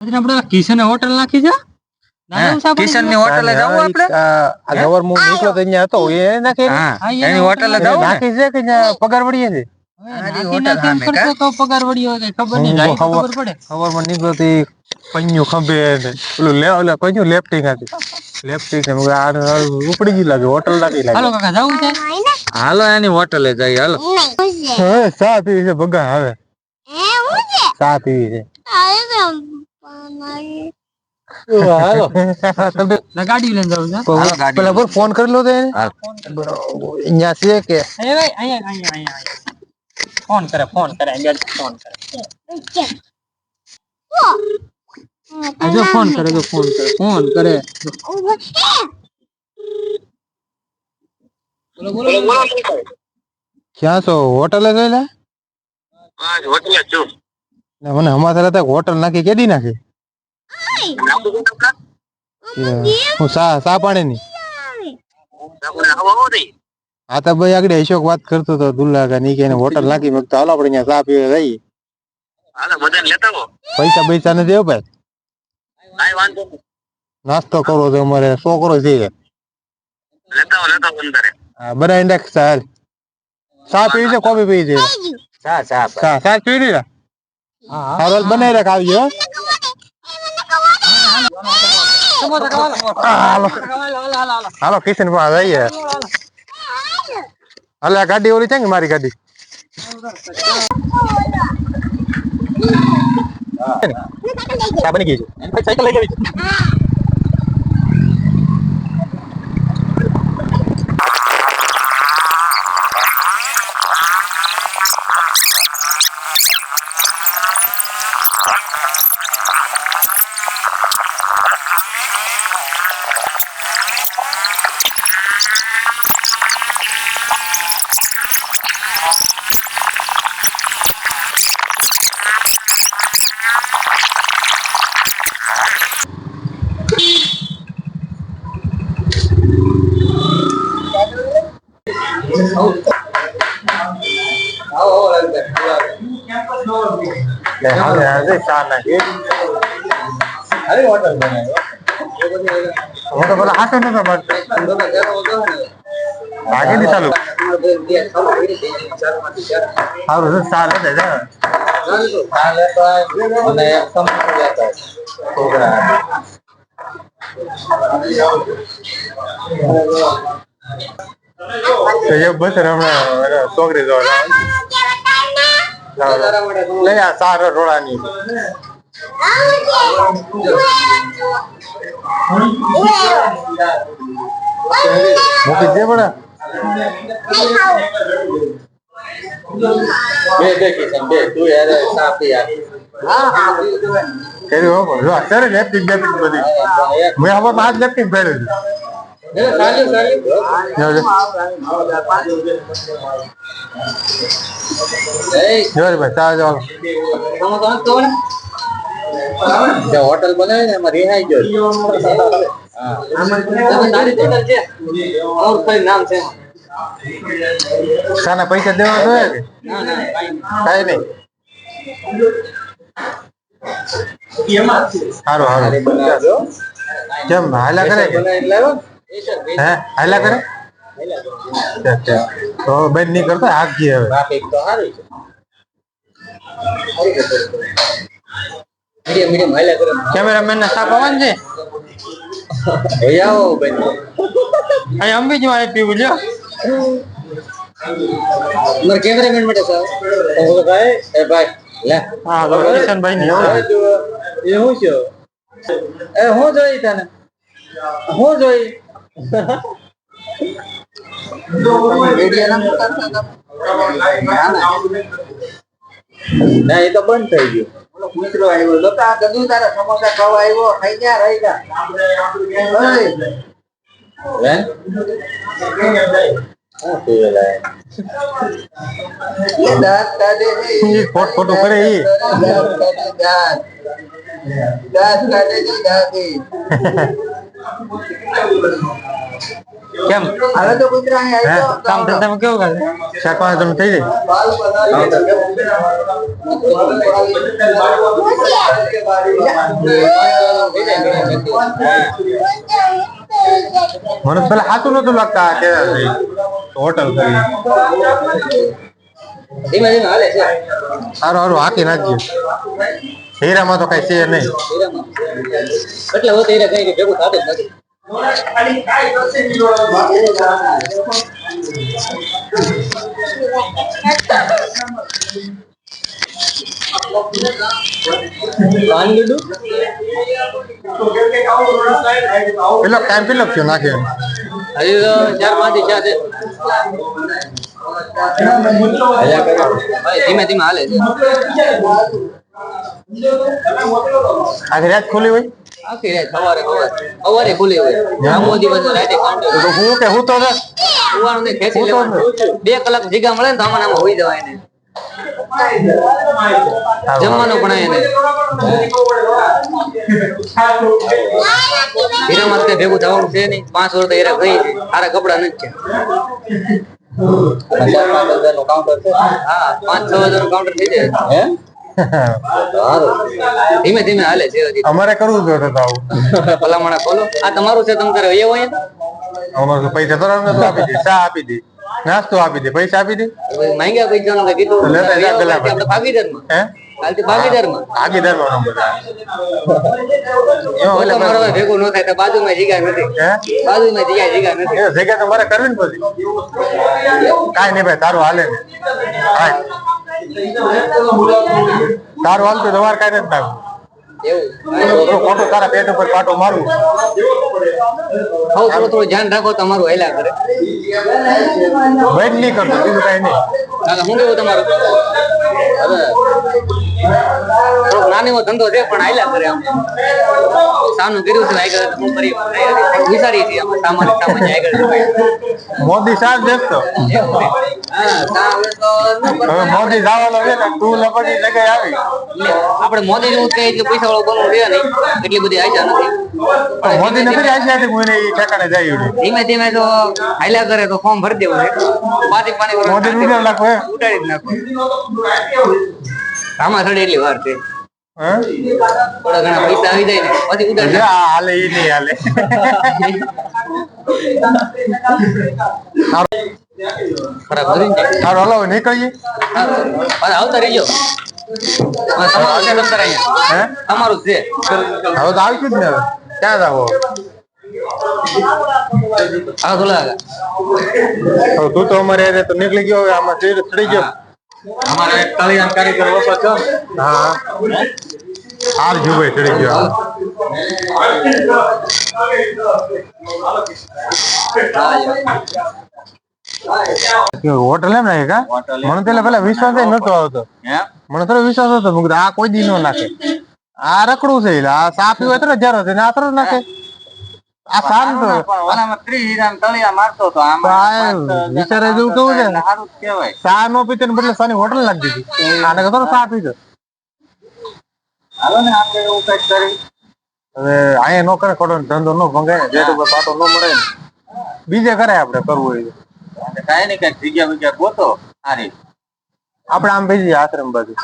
આપણે કિશન હોટલ નાખી છે કિશન ની હોટલ જવું આપણે આ ગવર્મેન્ટ નીકળો તો અહીંયા હતો એ નાખે એની હોટલ જવું નાખી છે કે પગાર વળીએ છે પગાર વળ્યો ખબર નહીં ખબર પડે ગવર્મેન્ટ નીકળો તો પન્યું ખંભે પેલું કયું લેફ્ટિંગ હતી લેફ્ટિંગ ઉપડી ગયું લાગે હોટલ નાખી લાગે હાલો કાકા જવું છે હાલો એની હોટલે જઈએ હાલો ચા પીવી છે ભગા હવે ચા પીવી છે હાલો ગાડી લઈને જવું છે પેલા ફોન કરી લો તો અહીંયા છે કે ફોન કરે ફોન કરે જો ફોન કરે ફોન કરે ક્યાં છો હોટલે ગયેલા હોટલે છું મને અમારા હતા હોટલ નાખી કેદી નાખી હું સા પાણી ની હા તો ભાઈ આગળ અશોક વાત કરતો હતો દુલ્લા કા ની કે હોટલ નાખી મેં તો હાલો આપણે અહીંયા ચા પીવા જઈએ પૈસા પૈસા નથી હો ભાઈ નાસ્તો કરો તો અમારે છોકરો છે હા બનાવી નાખ ચાલ ચા પીવી છે કોફી પીવી છે ચા પીવી ને હાલ બનાવી રાખ આવજો હાલો કિશન પાસે જઈએ હાલે ગાડી ઓલી છે ને મારી ગાડી બની ગઈ છે સાયકલ લઈ ગઈ બસ હમણાં છોકરી લઈ આ સારો રોડાની મૂકી દે પડે બે તું યાર સાપી યાર અત્યારે લેફ્ટિંગ બધી મેં હવે પાંચ લેફ્ટિંગ પહેર્યું હોટલ બનાવી ને એમાં રિહાઈ ગયો શાના પૈસા દેવા જોઈએ કે કઈ નહીં સારું સારું કેમ હાલા કરે હે હાલા કરે તો બેન નહીં કરતો હાથ જી હવે કેમેરામેન ને સાપ આવવાનું છે આવો બેન અહીં અંબી જ મારે પીવું લ્યો મારે કેમેરામેન માટે સાહેબ ભાઈ એ ભાઈ લે હા કિશન ભાઈ ને એ હું છે એ હું જોઈ તને હું જોઈ ના એ તો બંધ થઈ ગયું મિત્રો આવ્યો લોકા ગદુ તારા સમોસા ખાવા આવ્યો ખાઈ ગયા રહી ગયા ફોટો કરે કેમ કામ ધંધામાં કેવું કરે શાકમાં તમે થઈ જાય મને પેલા સાચું નતું લાગતા કે હોટલ કરી ધીમે ધીમે હાલે છે સારું સારું હાકી નાખજો હીરામાં તો કઈ છે નહીં એટલે હોતે એને કઈ ભેગું થતું જ નથી પેલો ટાઈમ પેલો થયો નાખ્યો હજી તો 4-5 ચા છે ધીમે ધીમે હાલે છે આખી રાત ખુલ્લી હોય આખી રાત સવારે ખુલ્લી હોય આખો દિવસ રાતે કાઉન્ટર તો હું કે હું તો ને સુવાનું ને ખેંચી લેવાનું 2 કલાક જગ્યા મળે ને તો આમાં હોઈ જવાય ને જમવાનું પણ એને હીરામાં કઈ ભેગું થવાનું છે નહીં 5 વર્ષ તો હીરા ગઈ સારા કપડા નથી છે 4-5 હજારનું કાઉન્ટર છે હા 5-6 હજારનું કાઉન્ટર થઈ જાય ધીમે ધીમે હાલે છે હજી અમારે કરવું જોઈએ તો આવું ભલામણ ખોલો આ તમારું છે તમે કરે એ હોય અમારે પૈસા તો આપી દે ચા આપી દે નાસ્તો આપી દે પૈસા આપી દે માંગ્યા પૈસાનું કઈ કીધું આપણે ભાગીદારમાં હે કાલથી ભાગીદારમાં ભાગીદારમાં નંબર ભેગું ન થાય તો બાજુમાં જગ્યા નથી બાજુમાં જગ્યા નથી જગ્યા તો મારે કરવી ને પછી કાંઈ નહીં ભાઈ તારું હાલે ને તારું હાલતું તમારે કાંઈ નથી નાખવું એવું ખોટું તારા પેટ ઉપર પાટો મારવું થોડું ધ્યાન રાખો તમારું હેલા કરે વેટ નહીં કરતો બીજું કાંઈ નહીં શું કેવું તમારું થોડોક નાનો ધંધો છે પણ હાલ્યા કરે આમ સાનું કર્યું છે આગળ હું કરી વિચારી છે સામાન્ય આગળ મોદી સાથ દેખતો હવે મોદી જવાનો છે ને તું લપટી જગ્યાએ આવી આપણે મોદી જેવું કઈ એટલે પૈસા વાળો બનવું છે નહીં એટલી બધી આશા નથી મોદી નથી આશા હતી કોઈને એ ઠેકાણે જાય ધીમે ધીમે તો હાલ્યા કરે તો ફોર્મ ભરી દેવું પાણી મોદી ઉડાડી નાખો ઉડાડી જ નાખો આમાં થોડી એટલી વાર છે થોડા ઘણા પૈસા આવી જાય ને પછી ઉડાડી હાલે ઈ નહીં હાલે ખરાબ કરીને જાય સારું હલો નીકળીએ આવતા રહેજો તમારું છે તમતાર અહીંયા હે તમારું છે હવે તો આવીશું જ ને હવે ક્યાં જાવ હા થોડા તું તો અમારે તો નીકળી ગયો હવે આમાં ચડી ગયો અમારે તળિયાન કારીગર ઓછો છો હા હાર જુએ ચડી ગયો હોટલ એમ નાખે કા મને પેલા વિશ્વાસ નતો આવતો મને થોડો વિશ્વાસ હતો આ કોઈ દી નો નાખે આ રખડું છે આ સાપ પીવો તો જરો છે ને આ થોડું નાખે આ સારું તો વિચારે જેવું કેવું છે ચા નો પીતે ને બદલે સાની હોટલ નાખી દીધી આને થોડો ચા પીધો હવે અહીંયા નો કરે ખોટો ધંધો નો ભંગાય જેટ ઉપર પાટો નો મળે ને બીજે કરે આપડે કરવું હોય કાઈ નઈ કઈ જગ્યા ગોતો સારી આપડે આમ ભેજી આશ્રમ બાજુ